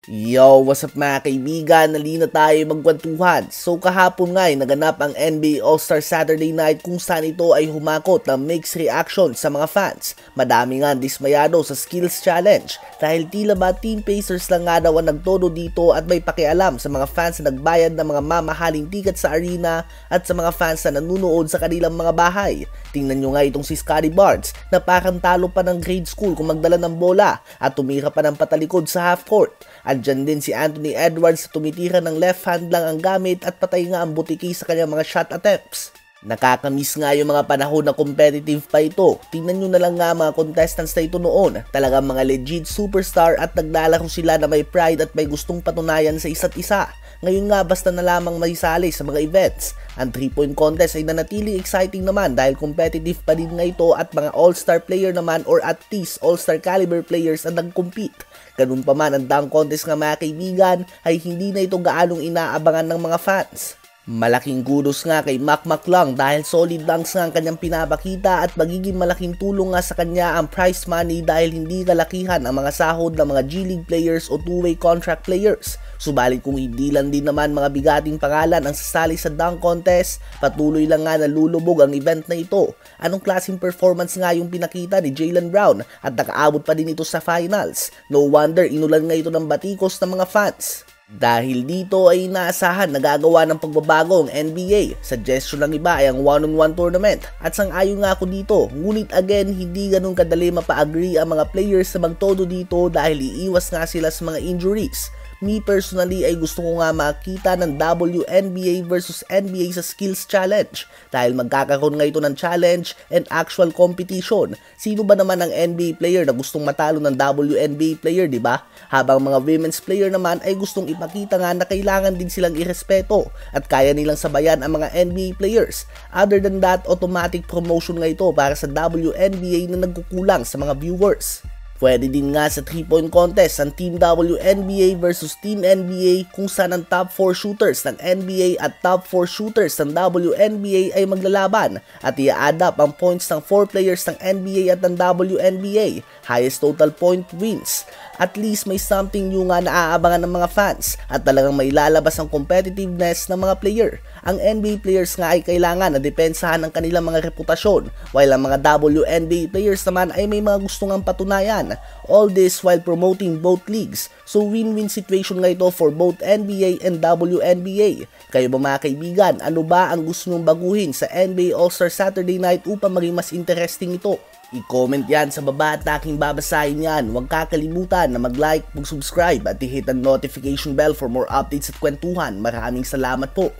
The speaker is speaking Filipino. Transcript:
Yo, what's up mga kaibigan? Nalina tayo magkwentuhan. So kahapon nga ay naganap ang NBA All-Star Saturday Night kung saan ito ay humakot ng mixed reaction sa mga fans. Madami nga dismayado sa skills challenge dahil tila ba Team Pacers lang nga daw ang nagtodo dito at may pakialam sa mga fans na nagbayad ng mga mamahaling ticket sa arena at sa mga fans na nanunood sa kanilang mga bahay. Tingnan nyo nga itong si Scottie Barnes na parang talo pa ng grade school kung magdala ng bola at tumira pa ng patalikod sa half court. Andyan din si Anthony Edwards na tumitira ng left hand lang ang gamit at patay nga ang butiki sa kanyang mga shot attempts. Nakakamiss nga yung mga panahon na competitive pa ito. Tingnan nyo na lang nga mga contestants na ito noon. Talagang mga legit superstar at naglalaro sila na may pride at may gustong patunayan sa isa't isa. Ngayon nga basta na lamang maisali sa mga events. Ang 3-point contest ay nanatiling exciting naman dahil competitive pa din nga ito at mga all-star player naman or at least all-star caliber players ang nag-compete. Ganun pa man ang dunk contest nga mga kaibigan ay hindi na ito gaanong inaabangan ng mga fans. Malaking kudos nga kay Mac McClung dahil solid dunks nga ang kanyang pinapakita at magiging malaking tulong nga sa kanya ang prize money dahil hindi kalakihan ang mga sahod ng mga G-League players o two-way contract players. Subalit kung hindi lang din naman mga bigating pangalan ang sasali sa dunk contest, patuloy lang nga nalulubog ang event na ito. Anong klaseng performance nga yung pinakita ni Jaylen Brown at nakaabot pa din ito sa finals. No wonder inulan nga ito ng batikos ng mga fans. Dahil dito ay inaasahan na gagawa ng pagbabago ang NBA. Suggestion ng iba ay ang one-on-one tournament. At sang-ayon nga ako dito, ngunit again hindi ganun kadali mapa-agree ang mga players sa magtodo dito dahil iiwas nga sila sa mga injuries. Me personally ay gusto ko nga makita ng WNBA versus NBA sa skills challenge dahil magkakaroon nga ito ng challenge and actual competition. Sino ba naman ang NBA player na gustong matalo ng WNBA player, di ba? Habang mga women's player naman ay gustong ipakita nga na kailangan din silang irespeto at kaya nilang sabayan ang mga NBA players. Other than that, automatic promotion nga ito para sa WNBA na nagkukulang sa mga viewers. Pwede din nga sa 3-point contest ang Team WNBA versus Team NBA kung saan ang top 4 shooters ng NBA at top 4 shooters ng WNBA ay maglalaban at i-add up ang points ng 4 players ng NBA at ng WNBA. Highest total point wins. At least may something new nga na aabangan ng mga fans at talagang may lalabas ang competitiveness ng mga player. Ang NBA players nga ay kailangan na depensahan ang kanilang mga reputasyon while ang mga WNBA players naman ay may mga gustong ang patunayan. All this while promoting both leagues. So win-win situation nga ito for both NBA and WNBA. Kayo ba mga kaibigan, ano ba ang gusto nyong baguhin sa NBA All-Star Saturday Night upang maging mas interesting ito? I-comment yan sa baba at aking babasahin yan. Huwag kakalimutan na mag-like, mag-subscribe at i-hit ang notification bell for more updates at kwentuhan. Maraming salamat po.